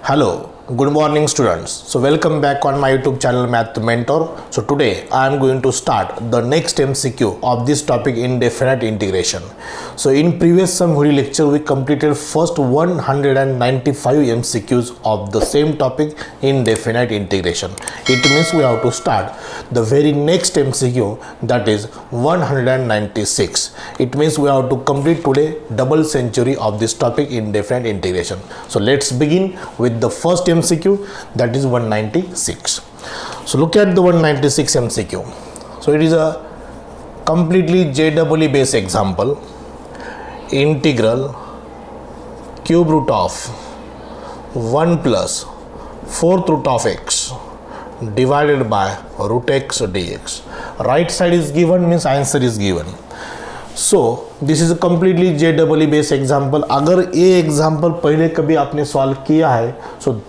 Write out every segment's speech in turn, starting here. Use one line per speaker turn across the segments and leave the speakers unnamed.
Hello, good morning students. So welcome back on my YouTube channel Math Mentor. So today I am going to start the next MCQ of this topic, indefinite integration. So in previous some video lecture we completed first 195 MCQs of the same topic, indefinite integration. It means we have to start the very next MCQ, that is 196. It means we have to complete today double century of this topic, indefinite integration. So let's begin with the first MCQ, that is 196. So look at the 196 MCQ. So it is a completely JEE based example. Integral cube root of 1 plus 4th root of x divided by root x dx. Right side is given, means answer is given. So this is a completely JEE based example. अगर ये example पहले कभी आपने solve किया है, so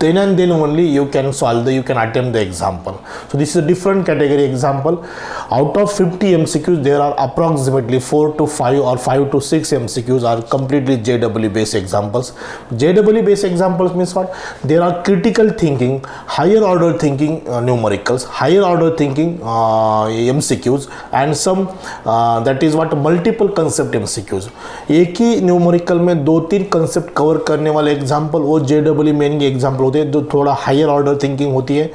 then and then only you can attempt the example. So this is a different category example. Out of 50 MCQs, there are approximately 4 to 5 or 5 to 6 MCQs are completely JEE based examples. JEE based examples means what? There are critical thinking, higher order thinking numericals, higher order thinking MCQs, and some that is what multiple concept MCQs. एक ही numerical में 2-3 concept cover करने वाले example वो JEE main example होते हैं, जो थोड़ा higher order thinking होती है,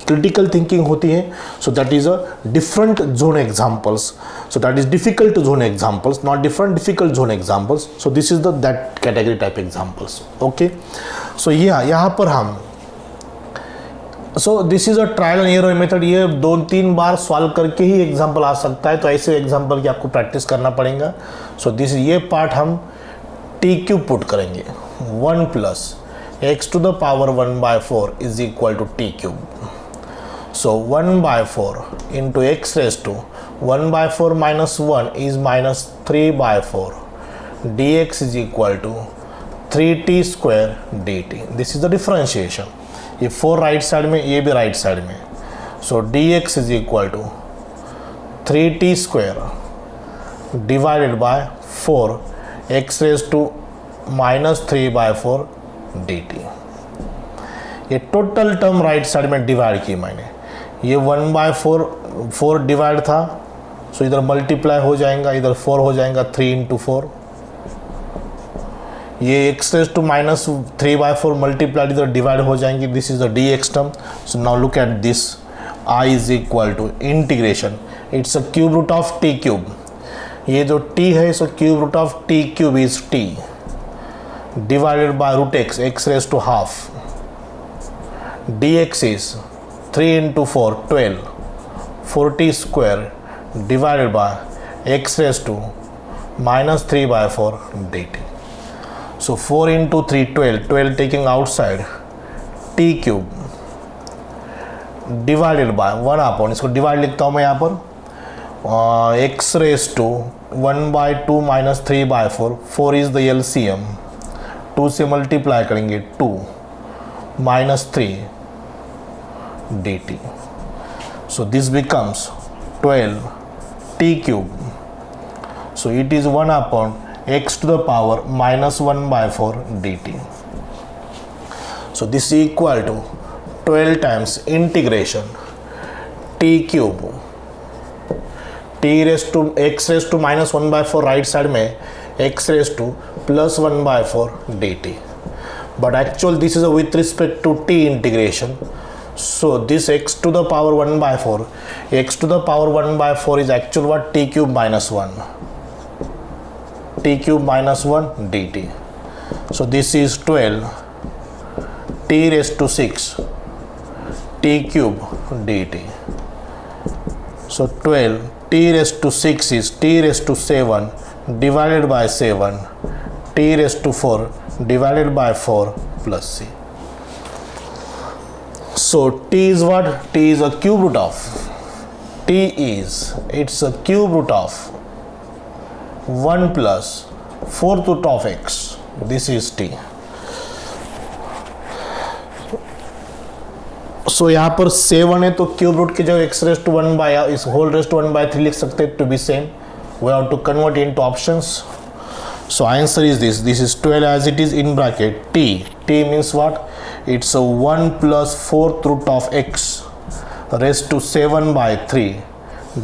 क्रिटिकल थिंकिंग होती है. So that is a different zone examples. So that is difficult zone examples, not different difficult zone examples. So this is the that category type examples. Okay, so यहाँ पर हम this is a trial and error method. ये 2-3 बार solve करके ही example आ सकता है, तो ऐसे example की आपको प्रैक्टिस करना पड़ेगा. सो दिस ये पार्ट हम टी क्यूब पुट करेंगे. 1 plus x to the power 1 by 4 is equal to t cube. So 1 by 4 into x raised to 1 by 4 minus 1 is minus 3 by 4 dx is equal to 3t square dt. This is the differentiation. ये 4 right side में, ये भी right side में. So dx is equal to 3t square divided by 4 x raised to minus 3 by 4 dt. ये total term right side में divide की मैंने. ये 1 बाय 4 डिवाइड था, सो इधर मल्टीप्लाई हो जाएगा, इधर 4 हो जाएगा, 3 इंटू 4. ये x raise to minus 3 by 4 multiplied इधर डिवाइड हो जाएंगे. This is the dx term. So now look at this. I is equal to integration, it's a cube root of T cube. ये जो t है, सो cube root of T cube is t divided by root x raised to half. dx is 3 into 4 12 40 square divided by x raised to minus 3 by 4 dt. So 4 into 3 12 taking outside, t cube divided by 1 upon, इसको divide लिखता हूँ मैं यहाँ पर, x raised to 1 by 2 minus 3 by 4. 4 is the LCM. 2 से multiply करेंगे 2 minus 3 dt. So this becomes 12 t cube. So it is 1 upon x to the power minus 1 by 4 dt. So this is equal to 12 times integration t cube t raised to x raised to minus 1 by 4 right side में, x raised to plus 1 by 4 dt. But actually this is a with respect to t integration. So this x to the power 1 by 4, x to the power 1 by 4 is actual what? T cube minus 1. T cube minus 1 dt. So this is 12 t raised to 6 t cube dt. So 12 t raised to 6 is t raised to 7 divided by 7 t raised to 4 divided by 4 plus c. So t is what? T is a cube root of, it's a cube root of 1 plus 4th root of x. This is t. So यहाँ पर 7 है, तो cube root की जगह x raise to 1 bye 3 लिख सकते हैं, to be same. We have to convert into options. So answer is this. This is 12 as it is in bracket t. T means what? It's a 1 plus 4th root of x raised to 7 by 3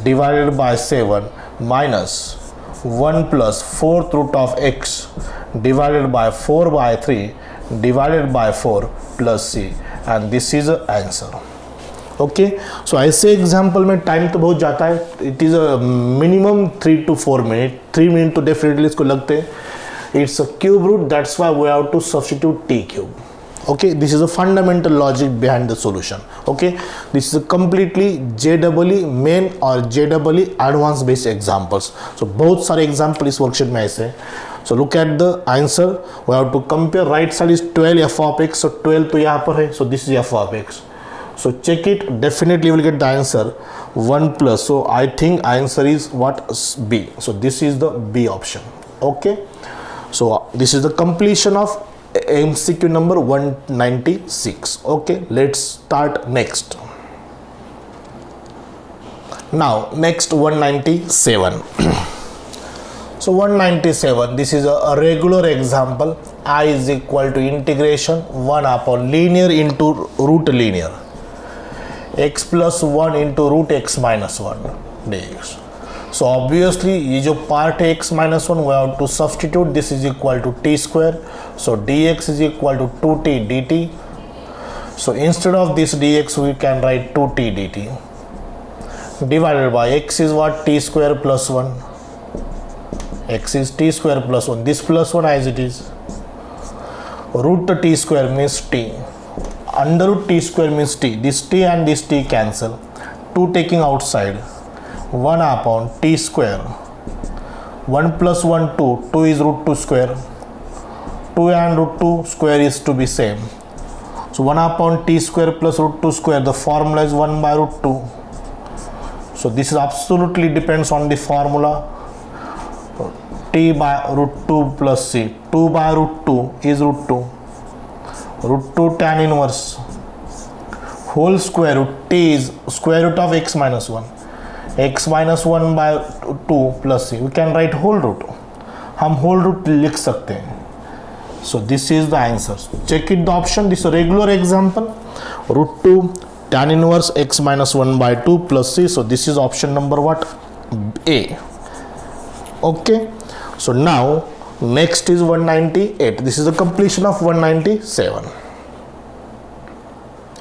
divided by 7 minus 1 plus 4th root of x divided by 4 by 3 divided by 4 plus c, and this is the answer. Okay, so ऐसे example में time तो बहुत जाता है. It is a minimum 3 to 4 minute. 3 minute तो definitely इसको लगते हैं. It's a cube root, that's why we have to substitute t cube. Okay, this is a fundamental logic behind the solution. Okay, this is a completely JEE main और JEE advanced based examples. So बहुत सारे example इस worksheet में ऐसे. So look at the answer. We have to compare. Right side is 12 f of x. So 12 तो यहाँ पर है. So this is f of x. So check it. Definitely you will get the answer 1 plus. So I think answer is what? B. So this is the B option. Okay. So this is the completion of MCQ number 196. Okay, let's start next. Now next 197. So 197, this is a regular example. I is equal to integration 1 upon linear into root linear x plus 1 into root x minus 1 dx. So obviously ये जो part है x minus 1 we have to substitute. This is equal to t square. So dx is equal to 2t dt. So instead of this dx we can write 2t dt divided by x is what? T square plus 1. X is t square plus 1. This plus 1 as it is. Root t square means t. Under root t square means t. This t and this t cancel. 2 taking outside. 1 upon t square. 1 plus 1 2. 2 is root 2 square. 2 and root 2 square is to be same. So 1 upon t square plus root 2 square. The formula is 1 by root 2. So this is absolutely depends on the formula. T by root 2 plus c. 2 by root 2 is root 2. Root 2 tan inverse. Whole square root. T is square root of x minus 1. x minus 1 by 2 plus c. We can write whole root. हम whole root लिख सकते हैं. So this is the answer. Check it the option. This is a regular example. Root 2 tan inverse x minus 1 by 2 plus c. So this is option number what? A. Okay. So now next is 198. This is the completion of 197.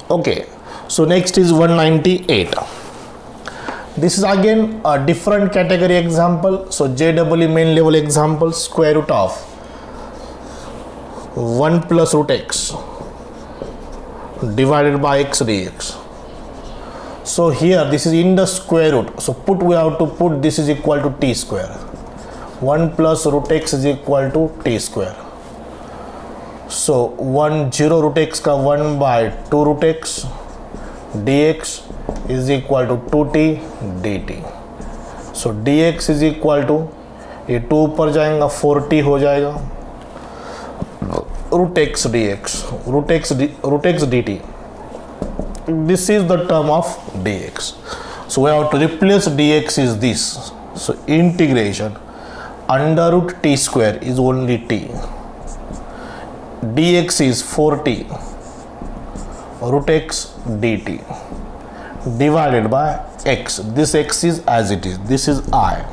Okay. So next is 198. This is again a different category example. So JEE main level example. Square root of 1 plus root x divided by x dx. So here this is in the square root. So we have to put this is equal to t square. 1 plus root x is equal to t square. So 0 root x का 1 by 2 root x dx is equal to 2t dt. So dx is equal to ये 2 ऊपर जाएगा 4t हो जाएगा root x dx, root x dt. This is the term of dx. So we have to replace dx is this. So integration under root t square is only t. Dx is 4t root x dt divided by x. This x is as it is. This is I.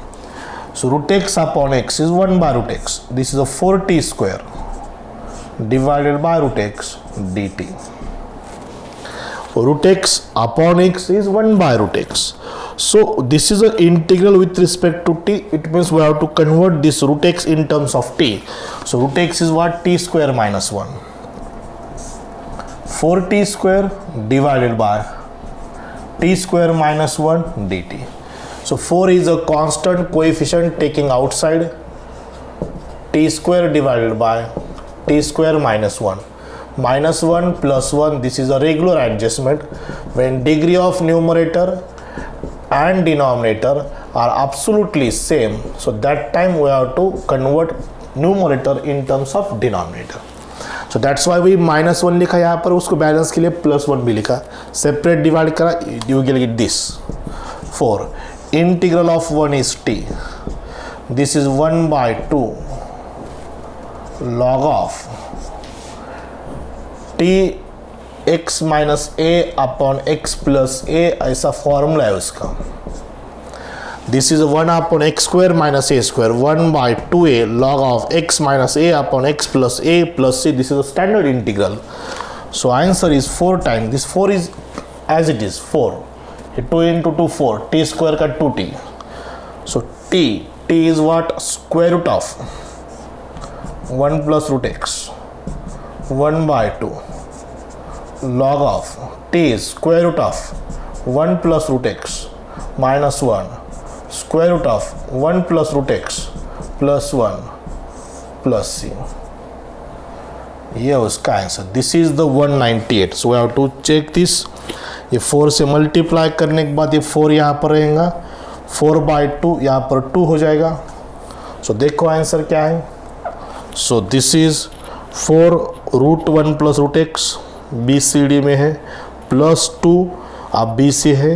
So root x upon x is 1 by root x. This is a 4t square divided by root x dt. Root x upon x is 1 by root x. So this is an integral with respect to t. It means we have to convert this root x in terms of t. So root x is what? T square minus 1. 4t square divided by t square minus 1 dt. So 4 is a constant coefficient taking outside. T square divided by t square minus 1. Minus 1 plus 1, this is a regular adjustment. When degree of numerator and denominator are absolutely same, so that time we have to convert numerator in terms of denominator. So that's why we minus 1 लिखा यहाँ पर, उसको balance के लिए plus 1 भी लिखा. Separate divide करा, you will get this 4. Integral of 1 is t. This is 1 by 2 log of t x minus a upon x plus a, ऐसा फॉर्मूला है उसका. This is 1 upon x square minus a square 1/2a log of x minus a upon x plus a plus c. This is a standard integral. So answer is 4 times. This 4 is as it is 4. 2 into 2 4. T square का 2t. So t is what? Square root of 1 plus root x 1/2 log of t is square root of 1 plus root x minus 1 square root of 1 plus root x plus 1 plus c. ये उसका answer. This is the 198. So we have to check this. ये 4 से multiply करने के बाद ये 4 यहाँ पर रहेगा, 4/2 यहाँ पर 2 हो जाएगा. सो देखो आंसर क्या है. So this is 4 √1 plus root x BCD में है प्लस 2 अब BC है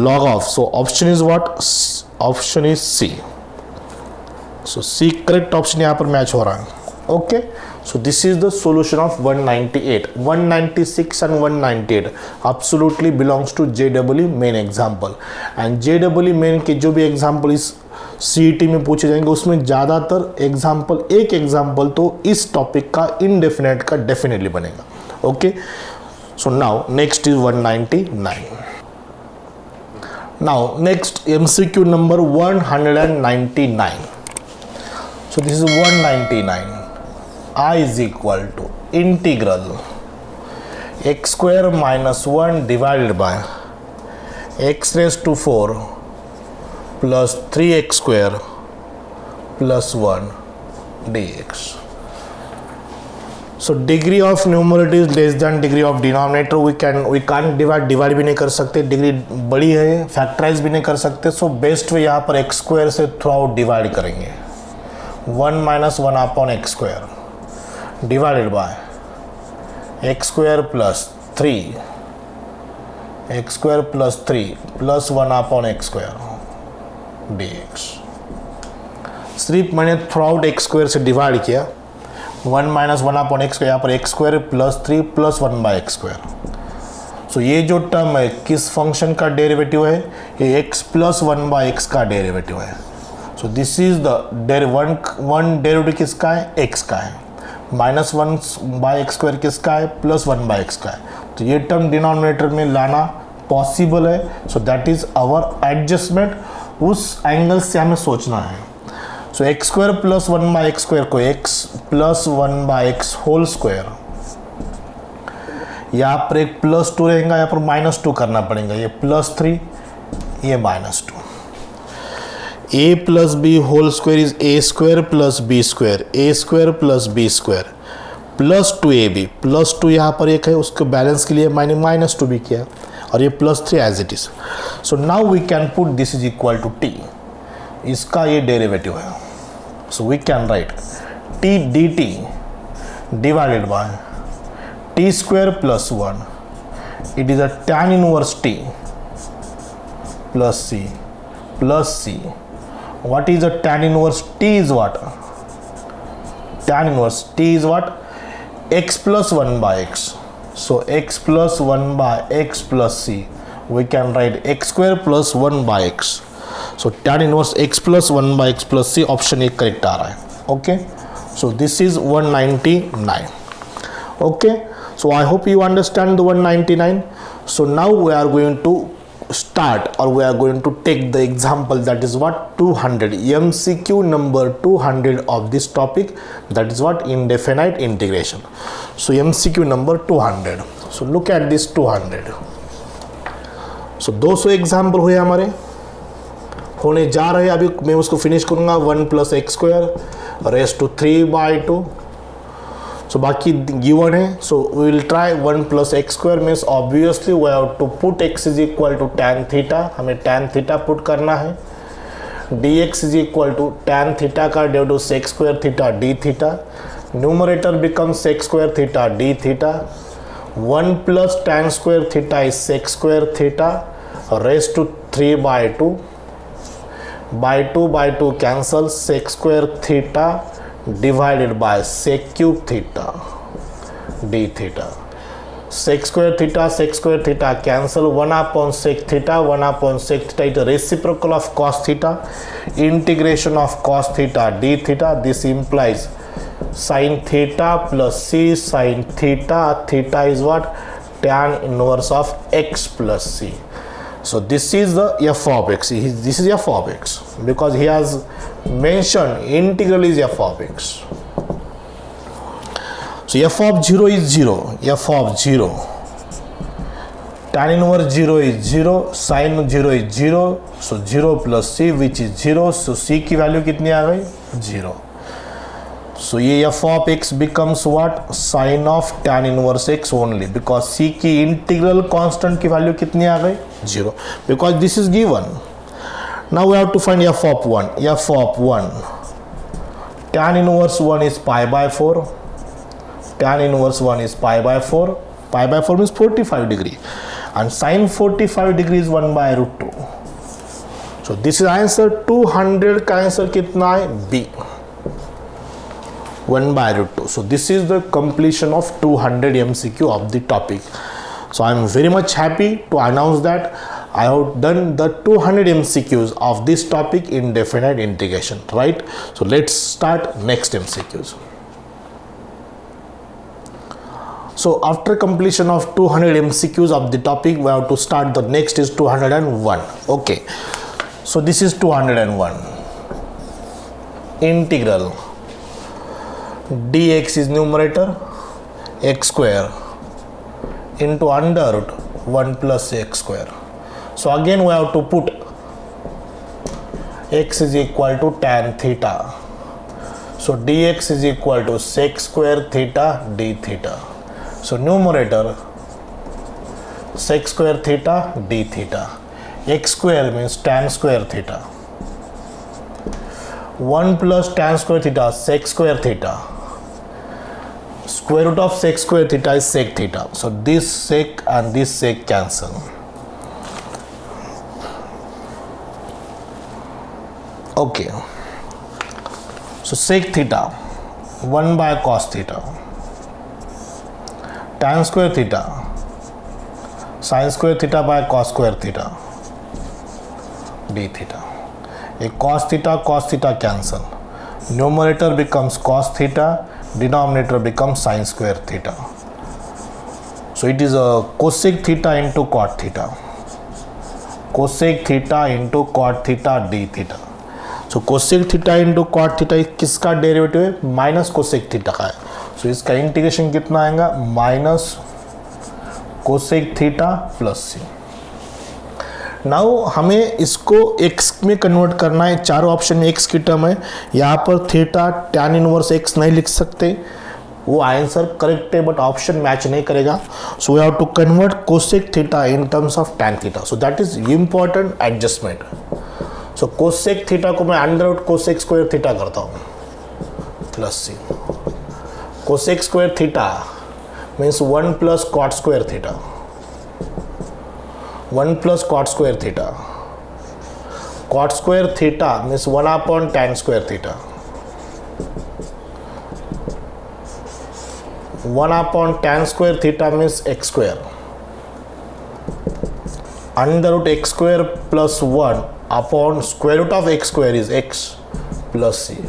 log of. So option is what? Option is C. So C correct option यहाँ पर मैच हो रहा है. Okay. So this is the solution of 198. 196 and 198 absolutely belongs to JEE main example. And JEE main के जो भी example इस CET में पूछे जाएंगे उसमें ज़्यादातर एग्जाम्पल, एक एग्जाम्पल तो इस टॉपिक का इनडेफिनेट का डेफिनेटली बनेगा. Okay. So now next is 199. Now next MCQ number 199. So this is 199. I is equal to integral x square minus 1 divided by x raised to 4 plus 3x square plus 1 dx. So degree of numerator is less than degree of denominator. We can't divide भी नहीं कर सकते. Degree बड़ी है, factorise भी नहीं कर सकते. सो बेस्ट वे यहाँ पर एक्स स्क्वायर से थ्रू आउट डिवाइड करेंगे. 1 - 1 upon x square divided by x square plus 3 x square plus 3 plus 1 upon x square dx. सिर्फ मैंने थ्रू आउट एक्स स्क्वायर से डिवाइड किया. 1 - 1 अपॉन एक्स, यहाँ पर x square plus 3 plus 1 by x square. So ये जो term है किस फंक्शन का डेरिवेटिव है? ये x प्लस 1 बाई एक्स का डेरिवेटिव है. So this is the one derivative किसका है? x का है. -1 बाई एक्स स्क्वायर किसका है? प्लस 1 बाई एक्स का है. तो ये टर्म डिनोमिनेटर में लाना पॉसिबल है. So that is our adjustment. उस एंगल से हमें सोचना है. So x square plus 1 by x square को x plus 1 by x whole square, यहाँ पर एक प्लस 2 रहेगा, यहाँ पर -2 करना पड़ेगा. ये प्लस 3, ये -2. a plus B whole square is a square plus B square, a square plus B square plus 2ab. Plus 2 यहाँ पर एक है, उसको बैलेंस के लिए मैंने -2 भी किया और ये plus 3 as it is. So now we can put this is equal to t. इसका ये डेरिवेटिव है. So we can write t dt divided by t square plus 1. It is a tan inverse t plus c plus c. What is a tan inverse? T is what? Tan inverse T is what? X plus 1 by x. So x plus 1 by x plus c. We can write x square plus 1 by x. So tan inverse x plus 1 by x plus c option A correct आ रहा है. Okay. So this is 199. Okay. So I hope you understand the 199. So now we are going to start, or we are going to take the example, that is what 200 MCQ number 200 of this topic, that is what indefinite integration. So MCQ number 200. So look at this 200. So 200 example हुए हमारे, होने जा रहे हैं. अभी मैं उसको finish करूंगा. 1 plus x square raise to 3/2. So बाकी गिवन है. So we will try 1 plus x square means obviously we have to put x is equal to tan theta. हमें tan थीटा पुट करना है. dx is equal to tan theta का derivative sec square theta d theta. Numerator becomes sec square theta d theta. 1 plus tan square theta is sec square theta race to 3/2. by 2 cancel. sec square theta divided by sec cube theta d theta. Sec square theta cancel. 1 upon sec theta is the reciprocal of cos theta. Integration of cos theta d theta. This implies sin theta plus c sin theta. Theta is what? Tan inverse of x plus c. So this is the f of x. This is f of x because he has mentioned integral is f of x. So f of 0 is 0. F of 0. Tan inverse 0 is 0. Sin 0 is 0. So 0 plus c which is 0. So c की value कितनी आ गई? 0. So ये f of x becomes what? Sin of tan inverse x only because c की integral constant की value कितनी आ गई? 0. Because this is given. Now we have to find f of 1. F of 1. Tan inverse 1 is pi by 4. Tan inverse 1 is pi by 4. Pi by 4 means 45 degree. And sin 45 degree is 1 by root 2. So this is answer. 200 का answer कितना है? B. 1 by root 2. So this is the completion of 200 MCQ of the topic. So I am very much happy to announce that I have done the 200 MCQs of this topic in definite integration, right? So let's start next MCQs. So after completion of 200 MCQs of the topic, we have to start the next is 201. Okay. So this is 201. Integral dx is numerator x square into under root 1 plus x square. So again we have to put x is equal to tan theta. So dx is equal to sec square theta d theta. So numerator sec square theta d theta. X square means tan square theta. 1 plus tan square theta sec square theta. Square root of sec square theta is sec theta. So this sec and this sec cancel. Okay. So sec theta 1 by cos theta. Tan square theta sin square theta by cos square theta d theta. A cos theta cancel. Numerator becomes cos theta, denominator becomes sin square theta. So it is a cosec theta into cot theta. Cosec theta into cot theta d theta. So cosec theta into cot theta किसका derivative है? Minus cosec theta का है. सो इसका integration कितना आएगा? Minus cosec theta plus सी. Now हमें इसको x में कन्वर्ट करना है. चारों ऑप्शन में x की टर्म है. यहाँ पर थीटा टैन इनवर्स x नहीं लिख सकते, वो आंसर करेक्ट है बट ऑप्शन मैच नहीं करेगा. So we have to convert cosec theta in terms of tan theta. So that is important adjustment. So cosec theta को मैं under root cosec square theta करता हूँ plus C. Cosec square theta means 1 plus cot square theta. 1 plus cot square theta. Cot square theta means 1 upon tan square theta. 1 upon tan square theta means x square. Under root x square plus 1 upon square root of x square is x plus c.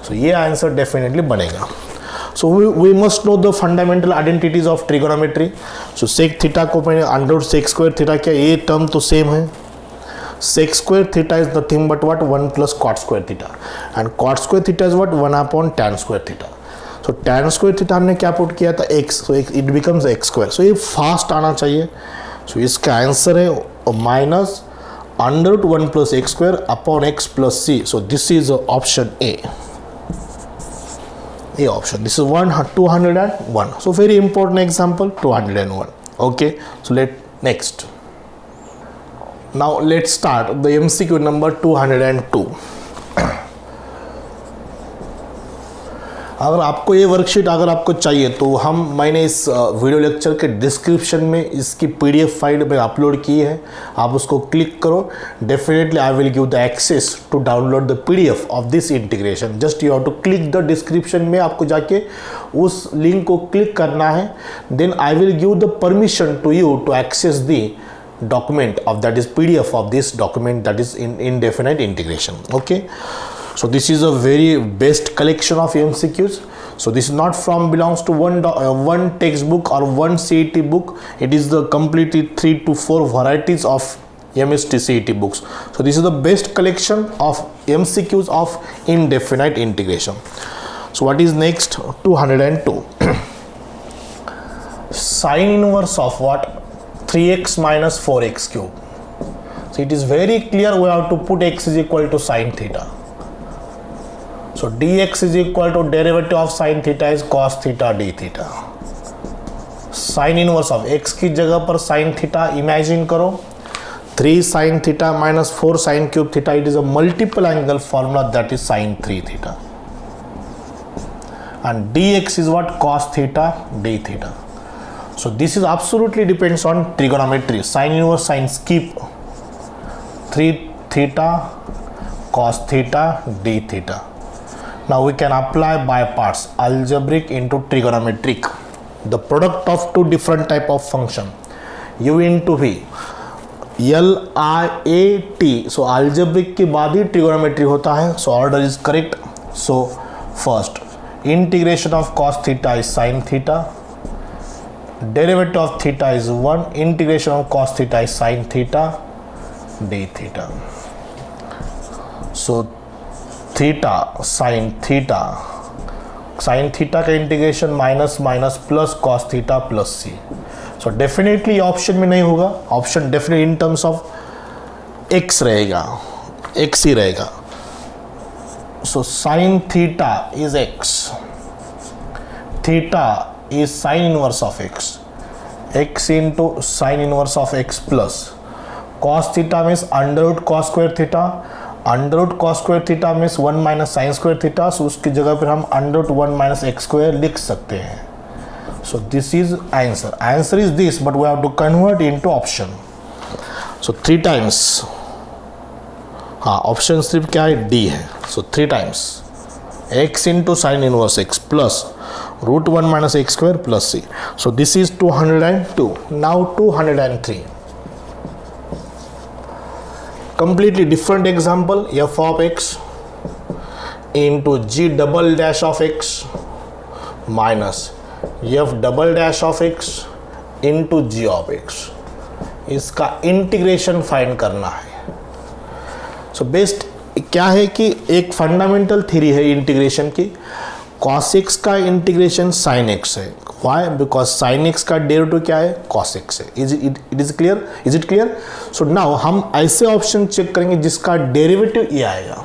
So ये answer definitely बनेगा. So we must know the fundamental identities of trigonometry. So sec theta को मैंने under root sec square theta किया. ये term तो same है. Sec square theta is nothing but what? 1 plus cot square theta. And cot square theta is what? 1 upon tan square theta. So tan square theta हमने क्या put किया था? x. So it becomes x square. So ये fast आना चाहिए. So इसका answer है minus under root 1 plus x square upon x plus c. So this is option A. A option. This is 201. So very important example 201. Okay. So next. Now let's start the MCQ number 202. अगर आपको ये worksheet अगर आपको चाहिए तो मैंने इस video lecture के डिस्क्रिप्शन में इसकी PDF फाइल में अपलोड की है, आप उसको क्लिक करो. Definitely I will give the access to download the PDF of this integration. Just you have to click the description में, आपको जाके उस लिंक को क्लिक करना है. Then I will give the permission to you to access the document of that is PDF of this document that is in indefinite integration. Okay, so this is a very best collection of MCQs. So this is not from belongs to one textbook or one CET book. It is the completely 3 to 4 varieties of MST CET books. So this is the best collection of MCQs of indefinite integration. So what is next? 202. Sine inverse of what? 3x minus 4x cube. So it is very clear, we have to put x is equal to sine theta. So dx is equal to derivative of sine theta is cos theta d theta. Sine inverse of x की जगह पर sin theta imagine करो. 3 sin theta minus 4 sin cube theta, it is a multiple angle formula, that is sin 3 theta. And dx is what? Cos theta d theta. So this is absolutely depends on trigonometry. Sine inverse sin skip 3 theta cos theta d theta. Now we can apply by parts, algebraic into trigonometric. The product of two different type of function, u into v, L I A T. So algebraic के बाद ही trigonometry होता है. So order is correct. So first integration of cos theta is sin theta. Derivative of theta is 1. Integration of cos theta is sin theta d theta. So theta sin theta का integration minus minus plus cos theta plus c. So definitely option में नहीं होगा, option definitely in terms of x रहेगा, x ही रहेगा. सो sin theta is x, theta is sine inverse of x, x into sine inverse of x plus cos theta means under root cos square theta, under root cos square theta means 1 minus sin square theta. So उसकी जगह पर हम under root 1 minus x square लिख सकते हैं. So this is answer. Answer is this, but we have to convert into option. So 3 times, हाँ option सिर्फ क्या है? D है. So 3 times x into sine inverse x plus root 1 minus x square plus c. So this is 202. Now 203. Completely different example. F of x into g double dash of x minus f double dash of x into g of x. इसका integration find करना है. सो best क्या है कि एक fundamental theory है integration की. cos x का इंटीग्रेशन sin x है. वाई? बिकॉज sin x का डेरिवेटिव क्या है? cos x है. It is clear? Is it clear? So now हम ऐसे ऑप्शन चेक करेंगे जिसका डेरिवेटिव ये आएगा.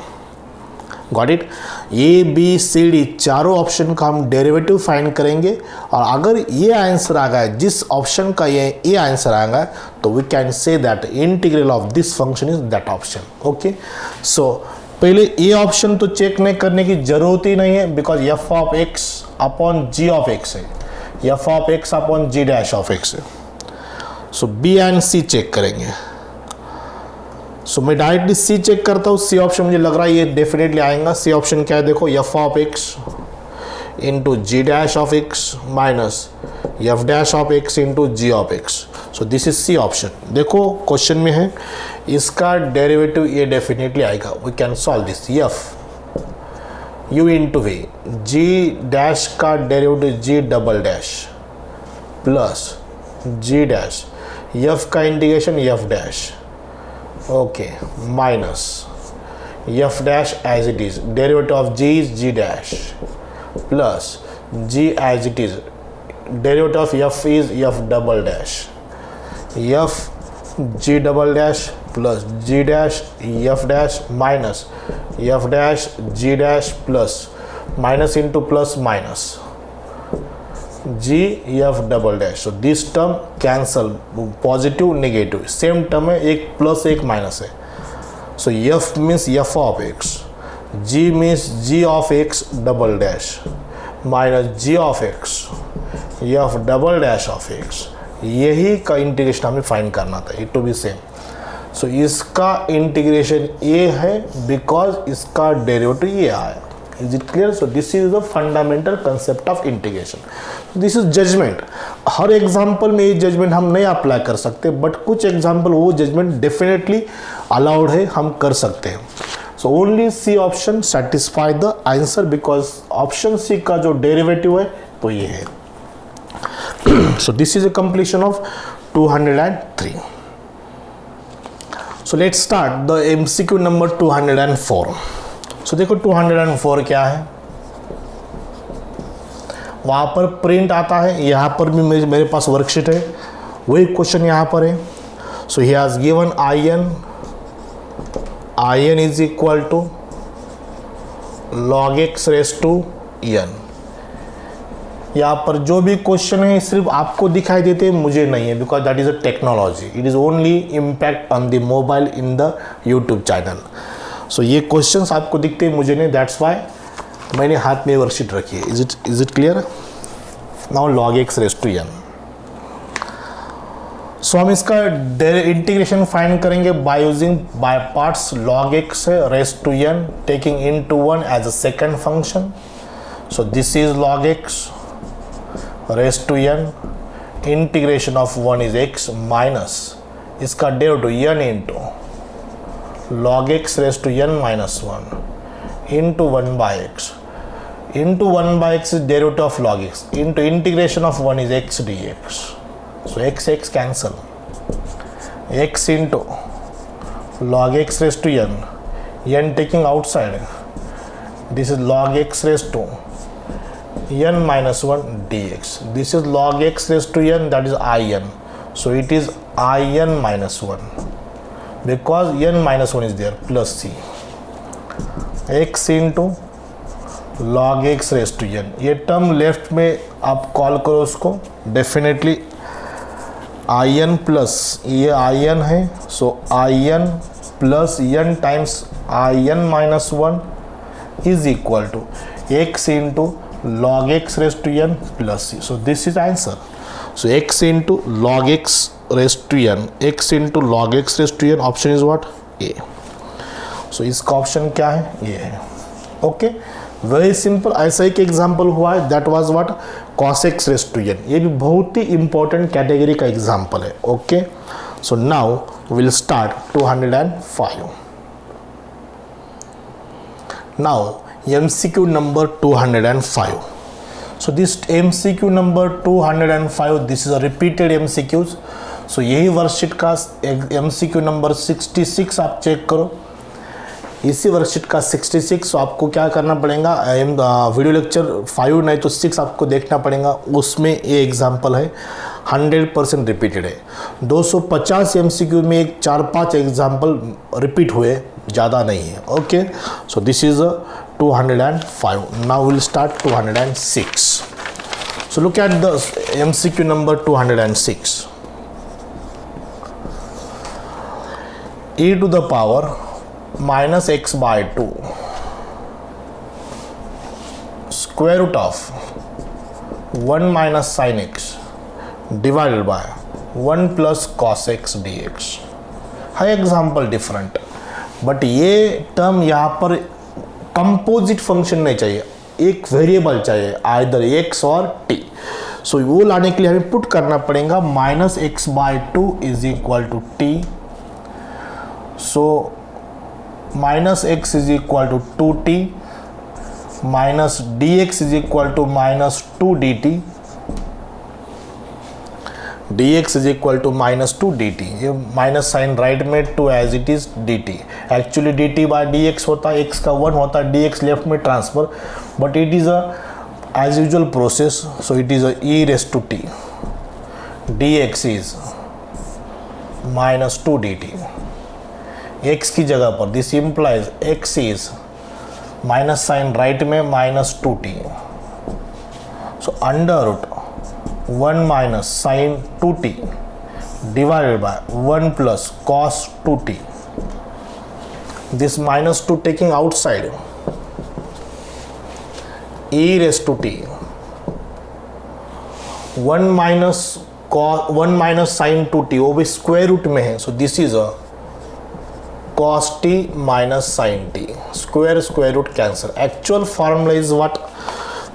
Got it? A B C D चारों ऑप्शन का हम डेरिवेटिव फाइंड करेंगे, और अगर ये आंसर आ गया, जिस ऑप्शन का ये आंसर आएगा, तो we can say that integral of this function is that option. Okay, so पहले ये ऑप्शन तो चेक नहीं करने की जरूरत ही नहीं है, because f of x upon g of x है, f of x upon g dash of x है. So b and c check करेंगे. सो मैं डायरेक्टली सी चेक करता हूँ. सी ऑप्शन मुझे लग रहा है ये डेफिनेटली आएगा. सी ऑप्शन क्या है? देखो, f of x into g dash of x minus f dash of x into g of x. So this is C option. देखो क्वेश्चन में है, इसका डेरिवेटिव ये डेफिनेटली आएगा. We can solve this. F u into v, g dash का derivative g double dash plus g dash, f का integration f dash, okay, minus f dash as it is, derivative of g is ji dash plus g as it is, derivative of f is f double dash, f g double dash plus g dash f dash minus f dash g dash plus minus into plus minus g f double dash. So this term cancel, positive negative same term है, एक plus एक minus है. So f means f of x, g means g of x double dash minus g of x f double dash of x, यही का integration हमें find करना था, it to be same. So इसका integration ये है because इसका derivative ये आया। Is it clear? So this is the fundamental concept of integration. This is judgement. हर एग्जाम्पल में ये जजमेंट हम नहीं अप्लाई कर सकते, बट कुछ एग्जाम्पल वो जजमेंट डेफिनेटली अलाउड है, हम कर सकते हैं। So only C option satisfy the answer because option C का जो डेरिवेटिव है वो ये है। So this is a completion of 203. So let's start the MCQ number 204. So देखो 204 क्या है, वहाँ पर प्रिंट आता है, यहाँ पर भी मेरे पास वर्कशीट है, वही क्वेश्चन यहाँ पर है। So he has given in is equal to log x raised to n। यहाँ पर जो भी क्वेश्चन है सिर्फ आपको दिखाई देते हैं, मुझे नहीं है, because that is a technology, it is only impact on the mobile in the YouTube channel. So ये क्वेश्चंस आपको दिखते हैं, मुझे नहीं, दैट्स वाई मैंने हाथ में वर्कशीट रखी है। Is it clear? Now log x raised to n. So हम इसका इंटीग्रेशन फाइंड करेंगे by using by parts. Log x raised to n taking into one as a second function. So this is log x raised to n, integration of 1 is x minus इसका derivative n into log x raised to n minus 1 into 1 by x into 1 by x is derivative of log x into integration of 1 is x dx. So x cancel, x into log x raised to n taking outside, this is log x raised to n minus 1 dx. This is log x raised to n, that is in. So it is in minus 1 because n minus 1 is there, plus c, x into log x raised to n। ये term left में आप call करो उसको, definitely in plus ये in है, so in plus n times in minus 1 is equal to x into log x raised to n plus c. So this is answer. So x into log x raised to n, x into log x raised to n, option is what? A. So इसका option क्या है? ये है। Okay, very simple. ऐसा ही एक example हुआ है, that was what? cos x raised to n। ये भी बहुत ही इंपॉर्टेंट कैटेगरी का एग्जाम्पल है। Okay, so now will start 205। Now MCQ number 205. So this MCQ number 205, this is a repeated MCQs. So यही वर्कशीट का MCQ number 66 आप check करो, इसी वर्कशीट का 66। तो आपको क्या करना पड़ेगा, वीडियो लेक्चर 5 नहीं तो 6 आपको देखना पड़ेगा, उसमें ये एग्जाम्पल है, 100% रिपीटेड है। 250 MCQ में एक 4-5 एग्जाम्पल रिपीट हुए, ज़्यादा नहीं है। Okay, so this is 205. Now we'll start 206. So look at the MCQ number 206. E to the power minus x by 2 square root of 1 minus sin x divided by 1 plus cos x dx है। Example different, but ये term यहाँ पर composite function नहीं चाहिए, एक variable चाहिए, either x और t। So वो लाने के लिए हमें पुट करना पड़ेगा minus x by 2 is equal to t. So minus x is equal to 2t minus dx is equal to minus 2dt, dx is equal to minus 2dt। ये minus sine right में 2 as it is dt, actually dt by dx होता है, x का 1 होता है, dx left में transfer, but it is a as usual process. So it is a e raise to t, dx is minus 2dt, x की जगह पर this implies x is minus sine right में minus 2t। So under root 1 minus sin 2t divided by 1 plus cos 2t. This minus 2 taking outside, e raised to t, 1 minus sin 2t, वो भी square root में है, so this is a cos t minus sin t, square root cancel. Actual formula is what,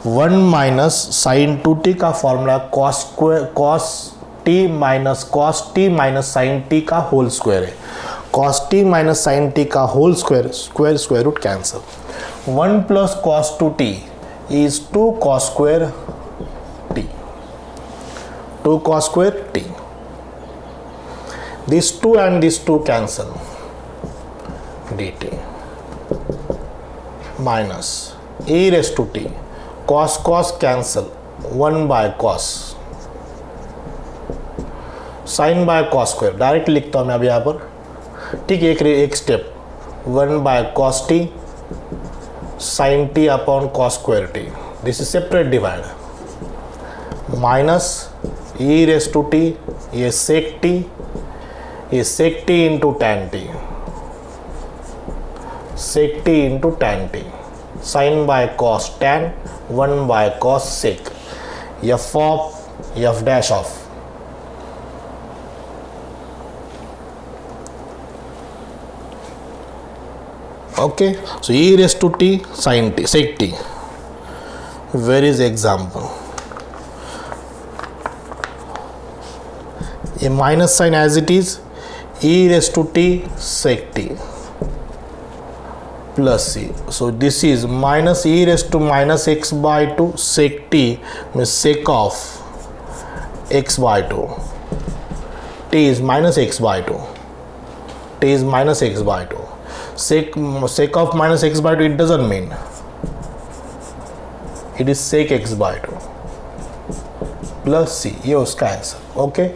1 minus sin 2t का formula cos t minus sin t का whole square है. cos t minus sin t का whole square root cancel. 1 plus cos 2t is 2 cos square t. 2 cos square t. These 2 and these 2 cancel. dt minus e raised to t, cos cancel, 1 by cos, sin by cos square. Direct लिखता हूँ मैं अभी यहाँ पर, ठीक है. एक step, 1 by cos t sin t upon cos square t. This is separate divide. Minus e raised to t, ये sec t into tan t, sec t into tan t, sin by cos tan, 1 by cos sec, f of f dash of. Okay, so e raised to t sin t sec t. Where is example? A minus sign as it is, e raised to t sec t plus c. So this is minus e raised to minus x by 2 sec t means sec of x by 2. T is minus x by 2. T is minus x by 2. Sec of minus x by 2, it doesn't mean. It is sec x by 2 plus c. ये उसका answer. Okay.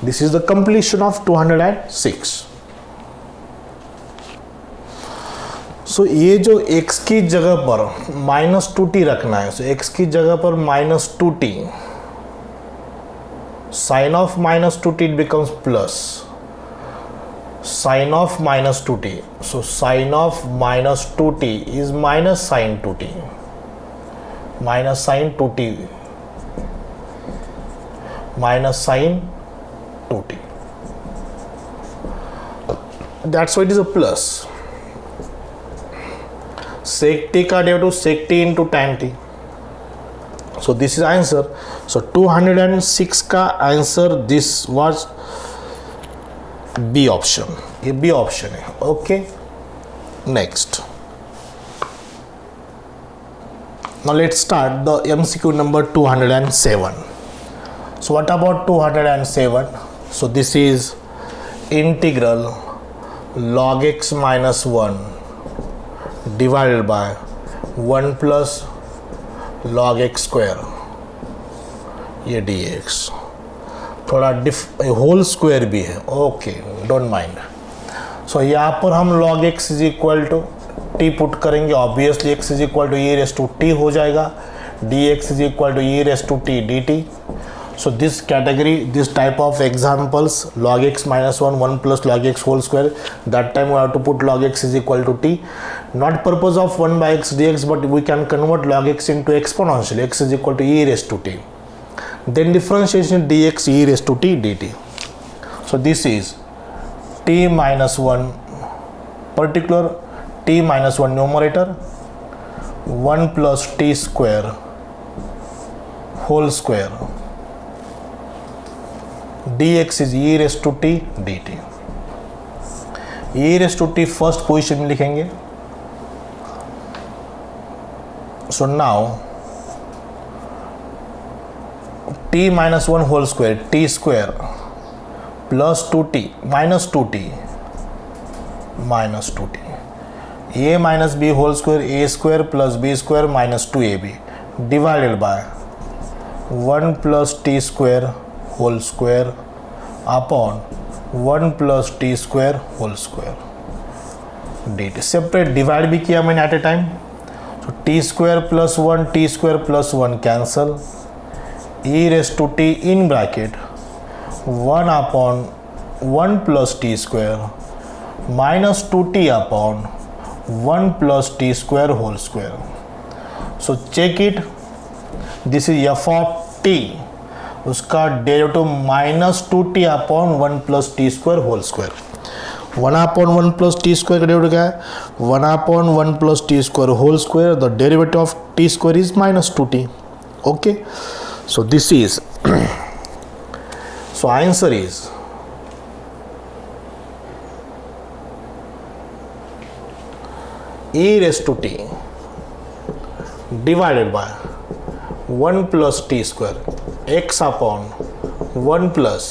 This is the completion of 206. सो ये जो x की जगह पर -2t रखना है, सो x की जगह पर -2t, sine of -2t it becomes plus sine of -2t. So sine of -2t is minus sine 2t, minus sine 2t, minus sine 2t. That's why it is a plus. sec t का derivative sec t into tan t. So this is answer. So 206 का answer this was B option. ये B option है. Okay, next. Now let's start the MCQ number 207. So what about 207? So this is integral log x minus 1 divided by 1 plus log x square, ये dx. थोड़ा whole square भी है. Okay, don't mind. सो यहाँ पर हम log x is equal to t put करेंगे. Obviously x is equal to e raise to t हो जाएगा. dx is equal to e raise to t dt. So this category, this type of examples, log x minus 1 plus log x whole square, that time we have to put log x is equal to t. Not purpose of 1 by x dx, but we can convert log x into exponential, x is equal to e raised to t. Then differentiation dx e raised to t dt. So this is t minus 1, particular t minus 1 numerator, 1 plus t square whole square, dx is e raised to t dt. e raised to t first position में लिखेंगे. So now t minus 1 whole square, t square plus 2t minus 2t minus 2t, a minus b whole square, a square plus b square minus 2ab divided by 1 plus t square whole square upon 1 plus t square whole square dt. Separate divide भी किया मैंने at a time. So t square plus 1 t square plus 1 cancel, e raised to t in bracket 1 upon 1 plus t square minus 2t upon 1 plus t square whole square. So check it, this is f of t, उसका derivative -2t upon 1 plus t square whole square. 1 upon 1 plus t square का derivative क्या है? 1 upon 1 plus t square whole square, the derivative of t square is -2t। Okay, so this is so answer is e raised to t divided by 1 plus t square x upon 1 plus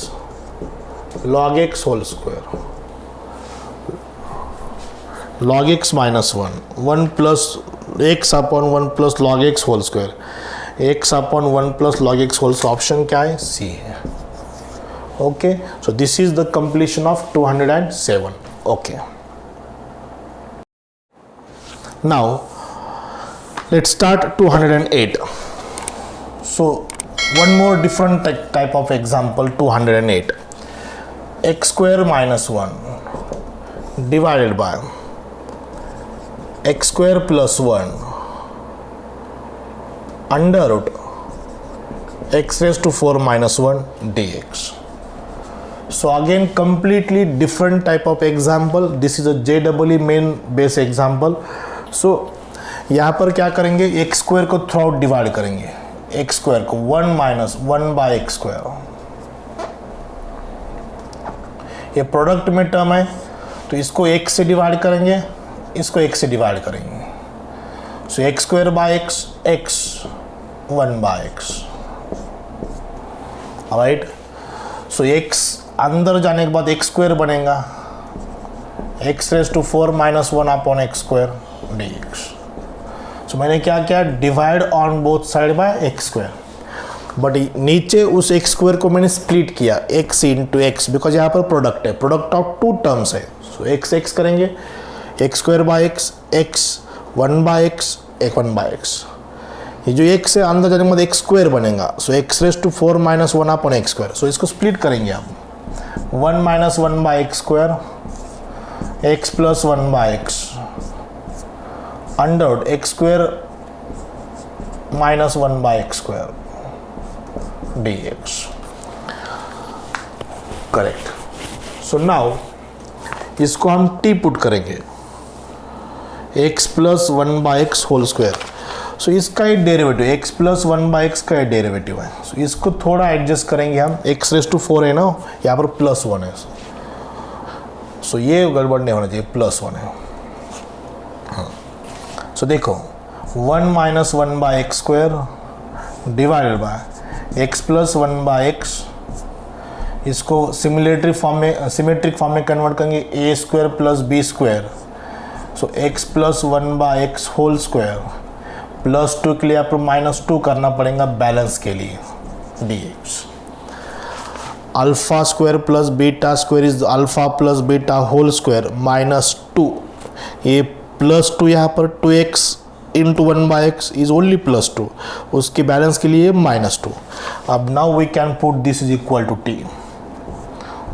log x whole square, log x minus 1, 1 plus x upon 1 plus log x whole square, x upon 1 plus log x whole square, option क्या है? C है। Okay, so this is the completion of 207। Okay, now let's start 208. So one more different type of example, 208. X square minus 1 divided by x square plus 1 under root x raised to 4 minus 1 dx. So again completely different type of example. This is a JEE main base example. सो यहाँ पर क्या करेंगे? X square को through out divide करेंगे, x square को 1 minus 1 by x square. ये product में term है तो इसको एक्स से डिवाइड करेंगे, इसको एक्स से डिवाइड करेंगे। So x square by x, x 1 by x, right. So x अंदर जाने के बाद एक्स स्क्वायर बनेगा, x raise to 4 minus 1 upon x square dx। So मैंने क्या किया? Divide on both side by x square, but नीचे उस एक्स स्क्वायर को मैंने स्प्लिट किया x इंटू एक्स, बिकॉज यहाँ पर प्रोडक्ट है, प्रोडक्ट ऑफ टू टर्म्स है। सो एक्स एक्स करेंगे, x square by x, x 1 by x, एक 1 बाय एक्स। ये जो एक्स है अंदर जाने के बाद एक्स स्क्वायर बनेगा, so x raise to 4 minus 1 upon x square. So इसको स्प्लिट करेंगे आप, 1 minus 1 by x square, x plus 1 by x under x square minus 1 by x square dx, correct. So now इसको हम t put करेंगे, x plus 1 by x whole square. So इसका ही derivative x plus 1 by x का derivative है। So इसको थोड़ा adjust करेंगे हम, x रेज टू 4 है ना, यहाँ पर प्लस 1 है। सो ये गड़बड़ नहीं होना चाहिए, प्लस 1 है। सो देखो 1 minus 1 by x square divided by x plus 1 by x, इसको सिमिलेटरी फॉर्म में, सिमेट्रिक फॉर्म में कन्वर्ट करेंगे, a square plus B square. So x plus 1 by x whole square plus 2 के लिए आपको -2 करना पड़ेगा बैलेंस के लिए dx। Alpha square plus beta square is alpha plus beta whole square -2, ये +2 यहाँ पर 2x into 1 by x is only +2, उसके बैलेंस के लिए -2। अब now we can put this is equal to t,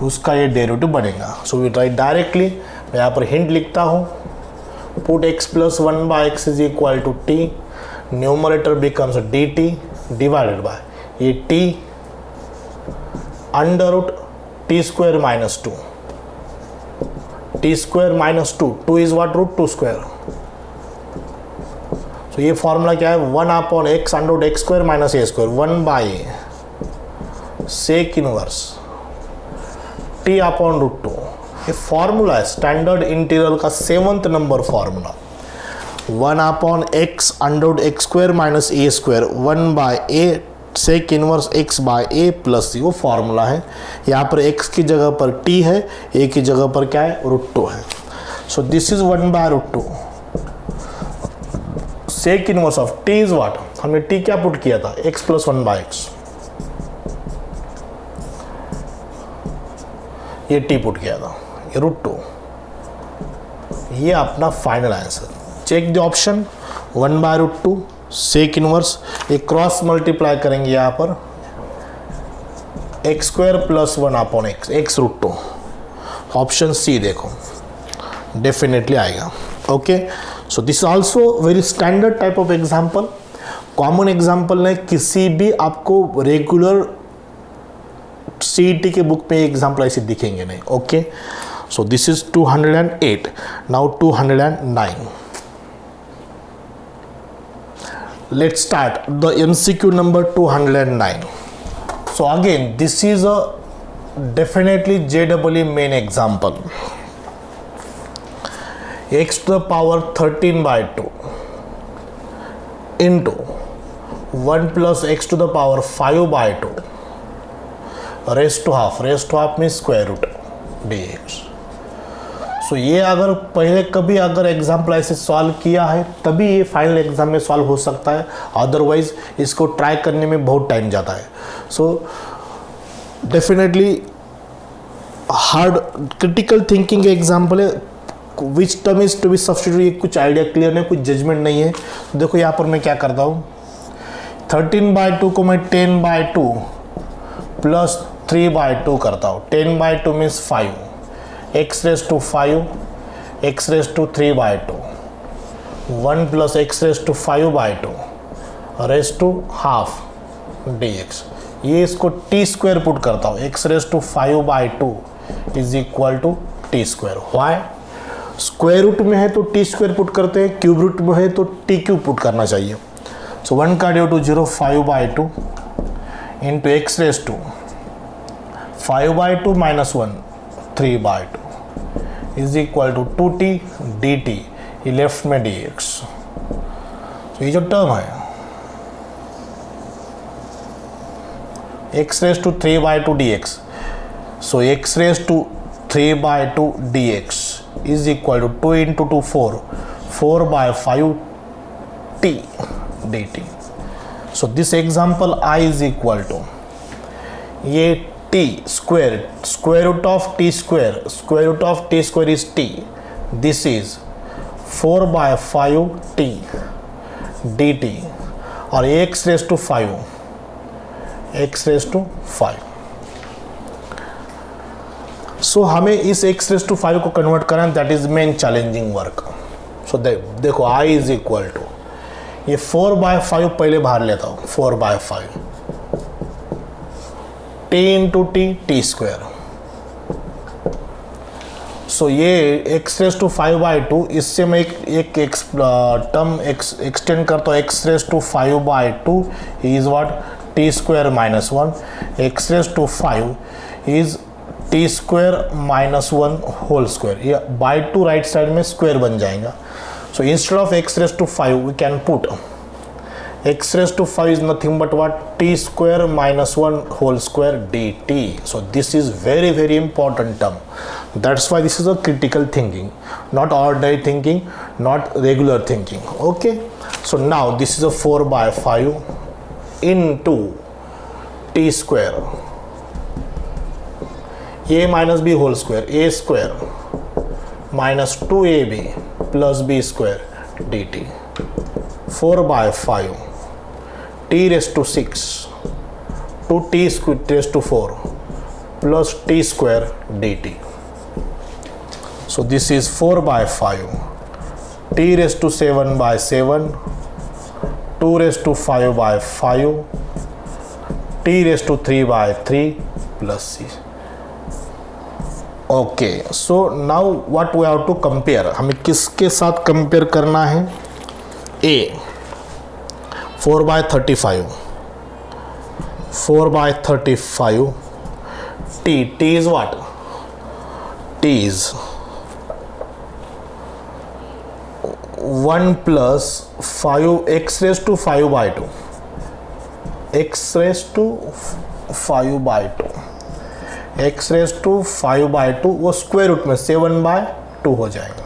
उसका ये डेरिवेटिव बनेगा। सो वी राइट डायरेक्टली, मैं यहाँ पर हिंट लिखता हूँ, put x plus 1 by x is equal to t, numerator becomes dt divided by ये t under root t square minus 2, t square minus 2, 2 is what? Root 2 square. तो ये formula क्या है? 1 upon x under root x square minus a square, 1 by sec inverse t upon root 2। ये formula है standard integral का 7th number formula. 1 upon x under root x square minus a square, 1 by a sec inverse x by a plus c, वो formula है। यहाँ पर x की जगह पर t है, a की जगह पर क्या है? रूट 2 है। So this is 1 by root 2, sec inverse of t is what? हमने t क्या पुट किया था? x प्लस 1 बाय एक्स, ये t पुट किया था, ये रूट 2। ये अपना final answer. Check the option, 1 by root 2 sec inverse, ये क्रॉस मल्टीप्लाई करेंगे यहाँ पर, x square plus 1 upon x, x root 2। Option C देखो डेफिनेटली आएगा। Okay, so this also very standard type of example. Common example नहीं, किसी भी आपको रेगुलर CET के बुक में एग्जाम्पल ऐसे दिखेंगे नहीं. Okay, so this is 208. Now 209. Let's start the MCQ number 209. So again, this is a definitely JEE main example. X to the power 13 by 2 into 1 plus x to the power 5 by 2 raised to half means square root dx. सो ये अगर पहले कभी अगर example ऐसे solve किया है तभी ये फाइनल एग्जाम में सॉल्व हो सकता है, अदरवाइज इसको ट्राई करने में बहुत टाइम जाता है. So definitely hard critical thinking के एग्जाम्पल है. Which term is to be substitute, ये कुछ आइडिया क्लियर नहीं, कुछ जजमेंट नहीं है. देखो यहाँ पर मैं क्या करता हूँ, 13/2 को मैं 10/2 प्लस 3/2 करता हूँ. 10/2 means 5, x raised to 5, x raised to 3/2, 1 plus x raised to 5/2 raised to half dx. ये इसको t स्क्वायर पुट करता हूँ. x raised to 5/2 is equal to t square. Why? Square root में है तो टी स्क्वायर पुट करते हैं, cube root में है तो टी क्यूब पुट करना चाहिए. सो 1 का due to 0, 5/2 into x raise to 5/2 minus 1, 3/2 is equal to 2t dt. ये लेफ्ट में dx. तो ये जो टर्म है x raise to 3/2 dx, so x raise to 3/2 dx is equal to 2 into 2 4, 4/5 t dt. So this example I is equal to ये t square root of t square is t. This is 4/5 t dt और x raised to 5. So हमें इस x raised to 5 को convert करना, that is main challenging work. So देखो I is equal to ये 4/5 पहले बाहर लेता हूँ, 4/5 t into T square. So ये x रेज टू 5/2, इससे मैं एक टर्म एक्सटेंड करता हूँ. x raise to 5/2 is what, t square minus 1. x raise to 5 is t square minus 1 whole square. ये बाय 2 राइट साइड में स्क्वायर बन जाएगा. So instead of x raise to 5 we can put x raised to 5 is nothing but what, t square minus 1 whole square dt. So this is very very important term. That's why this is a critical thinking, not ordinary thinking, not regular thinking. Okay, so now this is a 4/5 into t square, a minus b whole square, a square minus 2ab plus b square dt. 4/5 t raised to 6 to t raised to 4 plus t square dt. So this is 4/5 t raised to 7/7, 2 raised to 5/5, t raised to 3/3 plus c. Okay, so now what we have to compare, हमें किसके साथ compare करना है? A 4/35 t is what, t is 1 plus 5 x raised to 5/2, x raised to 5/2, x raised to 5/2 वो square root में 7/2 हो जाएगा.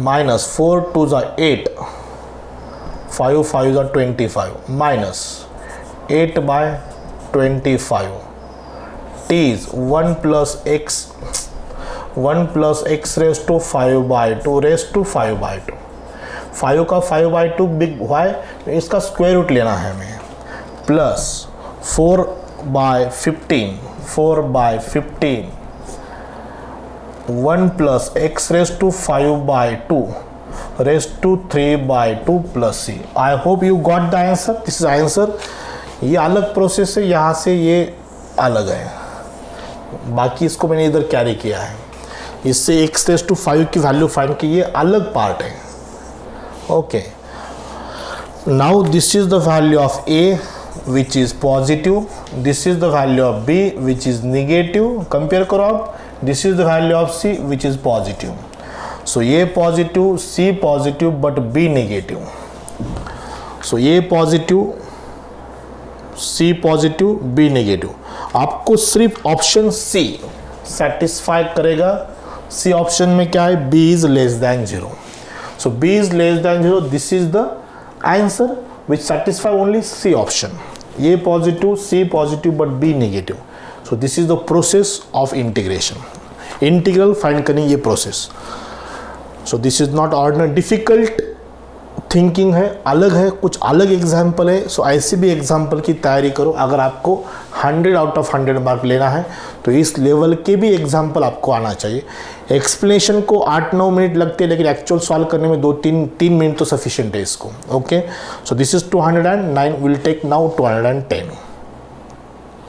Minus 4 2 8, 5 5 25 minus 8/25. t is 1 plus x raised to 5/2 raised to 5/2. 5 का 5/2 बिग वाई, इसका square root लेना है हमें. Plus 4/15 1 plus x raised to 5/2. raised to 3/2 plus c. I hope you got the answer. This is answer. ये अलग process है, यहाँ से ये अलग है, बाकी इसको मैंने इधर कैरी किया है. इससे x⁵ की वैल्यू फाइंड की, ये अलग पार्ट है. Okay, now this is the value of a which is positive, this is the value of b which is negative. Compare करो आप, this is the value of c which is positive. So ये positive, c positive but b negative. So ये positive, c positive, b negative. आपको सिर्फ option c satisfy करेगा. c option में क्या है, b is less than 0. So b is less than 0, this is the answer which satisfy only c option. ये positive, c positive but b negative. So this is the process of integration. Integral find करनी ये प्रोसेस. So this is not ordinary, difficult thinking है, अलग है, कुछ अलग example है. सो ऐसे भी एग्जाम्पल की तैयारी करो. अगर आपको 100 आउट ऑफ 100 मार्क लेना है तो इस लेवल के भी एग्जाम्पल आपको आना चाहिए. एक्सप्लेनेशन को 8-9 मिनट लगते हैं, लेकिन एक्चुअल सॉल्व करने में 2-3 मिनट तो सफिशिएंट है इसको. Okay, so this is 209. Will take now 210.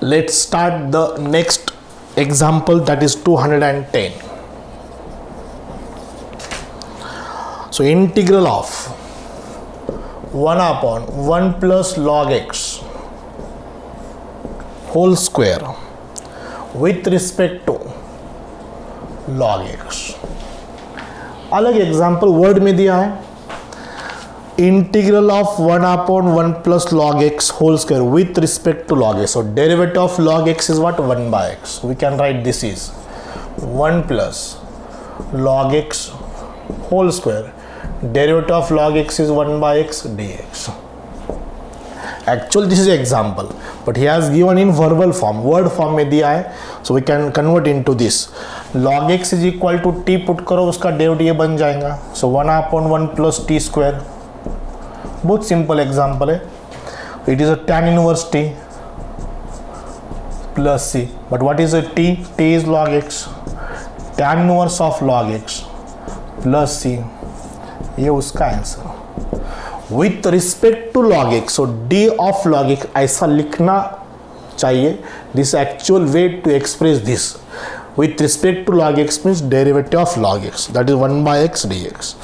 Let's start the next example, that is 210. So integral of 1/1 plus log x whole square with respect to log x. अलग example word में दिया है. Integral of 1/1 plus log x whole square with respect to log x. So derivative of log x is what? 1/x. We can write this is 1 plus log x whole square. Derivative of log x is 1/x dx. Actually this is example, but he has given in verbal form, word form में दिया है. So we can convert into this. log x is equal to t put करो, उसका derivative ये बन जाएगा. So 1/1 plus t square. बहुत simple example है. It is a tan inverse t plus c. But what is a t? T is log x. Tan inverse of log x plus c. ये उसका आंसर with respect to log x. So d of log x ऐसा लिखना चाहिए. This actual way to express this. With respect to log x means derivative of log x, that is 1/x dx.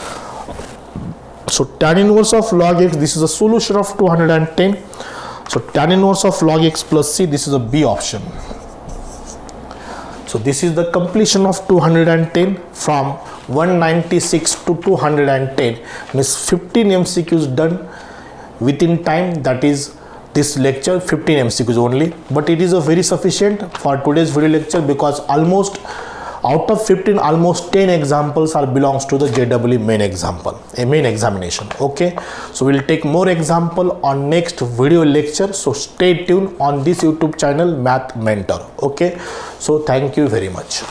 सो tan inverse of log x, this is a solution of 210. So tan inverse of log x plus c, this is a B option. So this is the completion of 210. From 196 to 210 means 15 MCQs done within time. That is this lecture, 15 MCQs only, but it is a very sufficient for today's video lecture, because almost out of 15 almost 10 examples are belongs to the JEE main example, a main examination. Okay, so we'll take more example on next video lecture. So stay tuned on this YouTube channel, Math Mentor. Okay, so thank you very much.